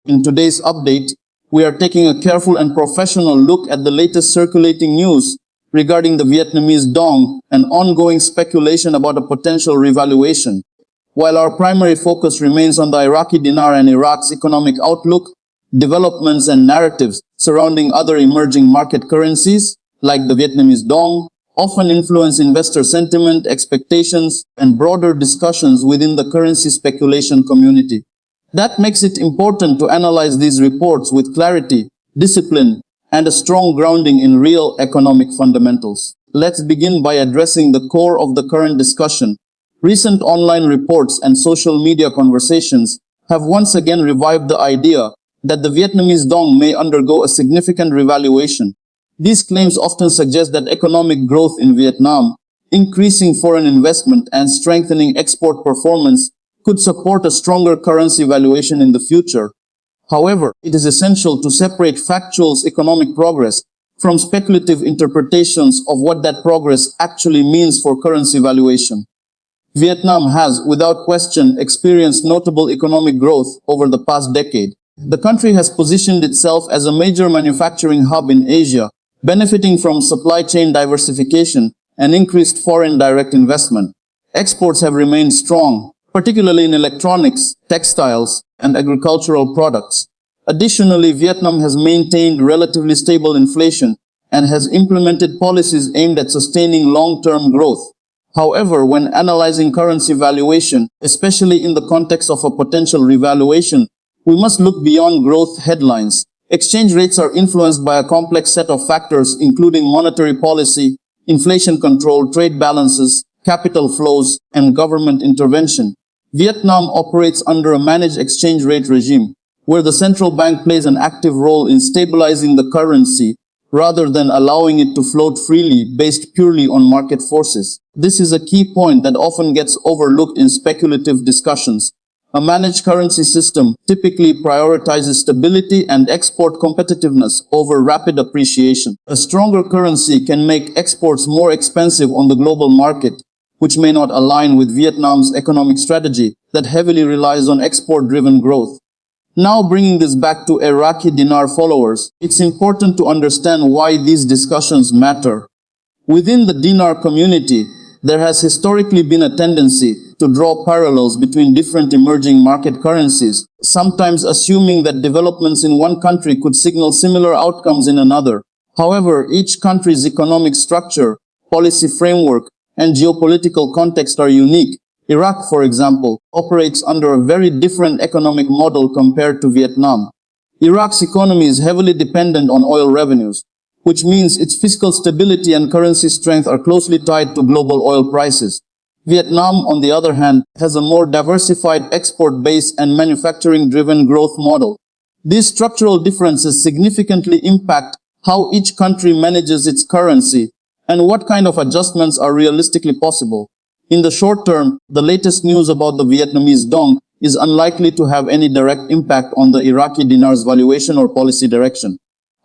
In today's update, we are taking a careful and professional look at the latest circulating news regarding the Vietnamese dong and ongoing speculation about a potential revaluation. While our primary focus remains on the Iraqi dinar and Iraq's economic outlook, developments and narratives surrounding other emerging market currencies, like the Vietnamese dong, often influence investor sentiment, expectations, and broader discussions within the currency speculation community. That makes it important to analyze these reports with clarity, discipline, and a strong grounding in real economic fundamentals. Let's begin by addressing the core of the current discussion. Recent online reports and social media conversations have once again revived the idea that the Vietnamese dong may undergo a significant revaluation. These claims often suggest that economic growth in Vietnam, increasing foreign investment, and strengthening export performance could support a stronger currency valuation in the future. However, it is essential to separate factual economic progress from speculative interpretations of what that progress actually means for currency valuation. Vietnam has, without question, experienced notable economic growth over the past decade. The country has positioned itself as a major manufacturing hub in Asia, benefiting from supply chain diversification and increased foreign direct investment. Exports have remained strong, particularly in electronics, textiles, and agricultural products. Additionally, Vietnam has maintained relatively stable inflation and has implemented policies aimed at sustaining long-term growth. However, when analyzing currency valuation, especially in the context of a potential revaluation, we must look beyond growth headlines. Exchange rates are influenced by a complex set of factors including monetary policy, inflation control, trade balances, capital flows, and government intervention. Vietnam operates under a managed exchange rate regime, where the central bank plays an active role in stabilizing the currency rather than allowing it to float freely based purely on market forces. This is a key point that often gets overlooked in speculative discussions. A managed currency system typically prioritizes stability and export competitiveness over rapid appreciation. A stronger currency can make exports more expensive on the global market, which may not align with Vietnam's economic strategy that heavily relies on export-driven growth. Now bringing this back to Iraqi dinar followers, it's important to understand why these discussions matter. Within the dinar community, there has historically been a tendency to draw parallels between different emerging market currencies, sometimes assuming that developments in one country could signal similar outcomes in another. However, each country's economic structure, policy framework, and geopolitical context are unique. Iraq, for example, operates under a very different economic model compared to Vietnam. Iraq's economy is heavily dependent on oil revenues, which means its fiscal stability and currency strength are closely tied to global oil prices. Vietnam, on the other hand, has a more diversified export base and manufacturing-driven growth model. These structural differences significantly impact how each country manages its currency and what kind of adjustments are realistically possible. In the short term, the latest news about the Vietnamese dong is unlikely to have any direct impact on the Iraqi dinar's valuation or policy direction.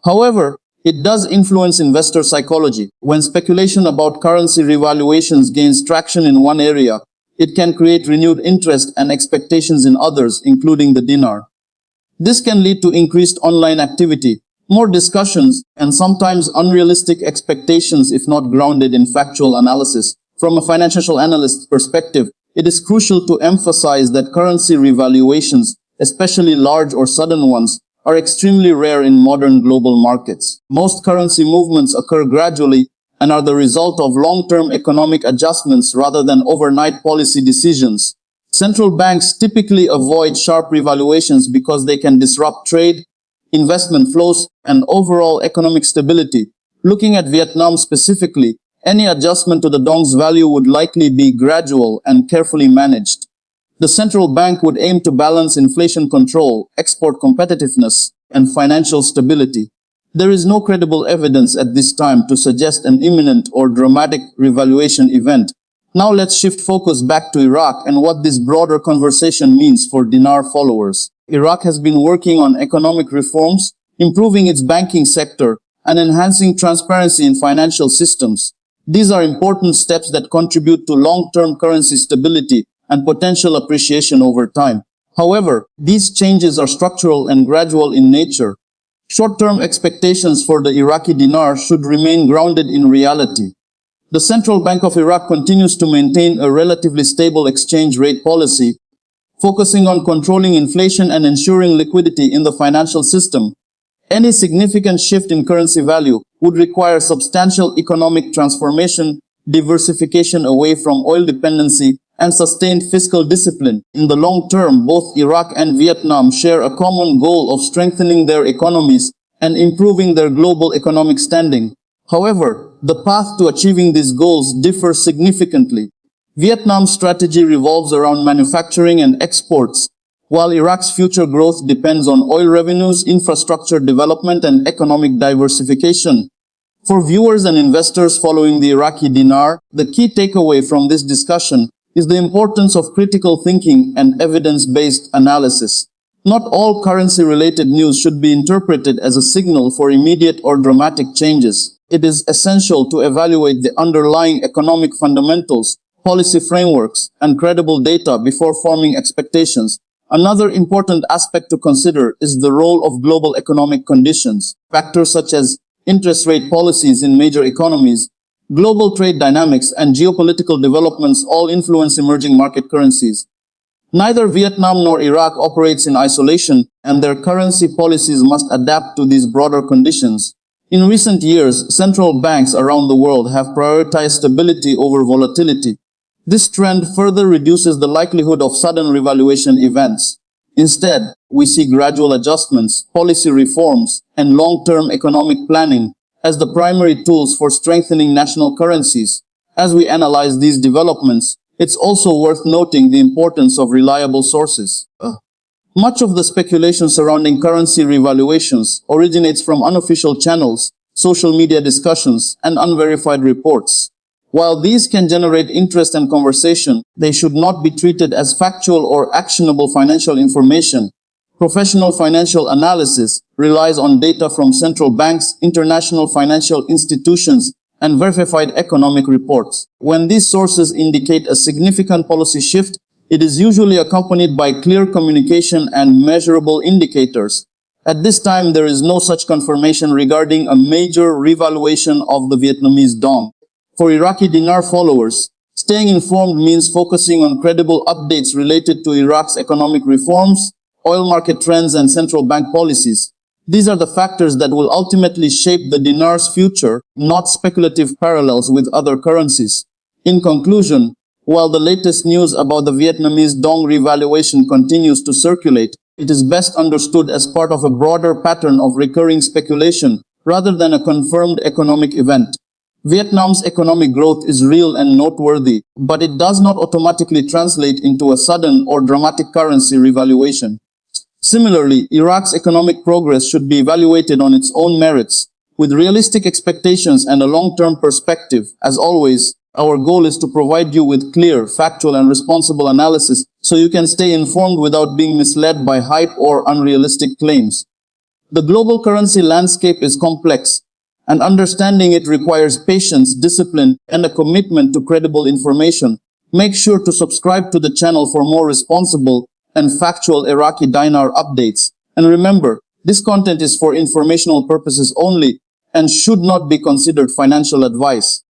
However, it does influence investor psychology. When speculation about currency revaluations gains traction in one area, it can create renewed interest and expectations in others, including the dinar. This can lead to increased online activity, more discussions, and sometimes unrealistic expectations if not grounded in factual analysis. From a financial analyst's perspective, it is crucial to emphasize that currency revaluations, especially large or sudden ones, are extremely rare in modern global markets. Most currency movements occur gradually and are the result of long-term economic adjustments rather than overnight policy decisions. Central banks typically avoid sharp revaluations because they can disrupt trade, investment flows, and overall economic stability. Looking at Vietnam specifically, any adjustment to the dong's value would likely be gradual and carefully managed. The central bank would aim to balance inflation control, export competitiveness, and financial stability. There is no credible evidence at this time to suggest an imminent or dramatic revaluation event. Now let's shift focus back to Iraq and what this broader conversation means for dinar followers. Iraq has been working on economic reforms, improving its banking sector, and enhancing transparency in financial systems. These are important steps that contribute to long-term currency stability and potential appreciation over time. However, these changes are structural and gradual in nature. Short-term expectations for the Iraqi dinar should remain grounded in reality. The Central Bank of Iraq continues to maintain a relatively stable exchange rate policy, focusing on controlling inflation and ensuring liquidity in the financial system. Any significant shift in currency value would require substantial economic transformation, diversification away from oil dependency, and sustained fiscal discipline. In the long term, both Iraq and Vietnam share a common goal of strengthening their economies and improving their global economic standing. However, the path to achieving these goals differs significantly. Vietnam's strategy revolves around manufacturing and exports, while Iraq's future growth depends on oil revenues, infrastructure development, and economic diversification. For viewers and investors following the Iraqi dinar, the key takeaway from this discussion is the importance of critical thinking and evidence-based analysis. Not all currency-related news should be interpreted as a signal for immediate or dramatic changes. It is essential to evaluate the underlying economic fundamentals, policy frameworks, and credible data before forming expectations. Another important aspect to consider is the role of global economic conditions. Factors such as interest rate policies in major economies, global trade dynamics, and geopolitical developments all influence emerging market currencies. Neither Vietnam nor Iraq operates in isolation, and their currency policies must adapt to these broader conditions. In recent years, central banks around the world have prioritized stability over volatility. This trend further reduces the likelihood of sudden revaluation events. Instead, we see gradual adjustments, policy reforms, and long-term economic planning as the primary tools for strengthening national currencies. As we analyze these developments, it's also worth noting the importance of reliable sources. Much of the speculation surrounding currency revaluations originates from unofficial channels, social media discussions, and unverified reports. While these can generate interest and conversation, they should not be treated as factual or actionable financial information. Professional financial analysis relies on data from central banks, international financial institutions, and verified economic reports. When these sources indicate a significant policy shift, it is usually accompanied by clear communication and measurable indicators. At this time, there is no such confirmation regarding a major revaluation of the Vietnamese dong. For Iraqi dinar followers, staying informed means focusing on credible updates related to Iraq's economic reforms, oil market trends, and central bank policies. These are the factors that will ultimately shape the dinar's future, not speculative parallels with other currencies. In conclusion, while the latest news about the Vietnamese dong revaluation continues to circulate, it is best understood as part of a broader pattern of recurring speculation rather than a confirmed economic event. Vietnam's economic growth is real and noteworthy, but it does not automatically translate into a sudden or dramatic currency revaluation. Similarly, Iraq's economic progress should be evaluated on its own merits, with realistic expectations and a long-term perspective. As always, our goal is to provide you with clear, factual, and responsible analysis so you can stay informed without being misled by hype or unrealistic claims. The global currency landscape is complex, and understanding it requires patience, discipline, and a commitment to credible information. Make sure to subscribe to the channel for more responsible and factual Iraqi dinar updates. And remember, this content is for informational purposes only and should not be considered financial advice.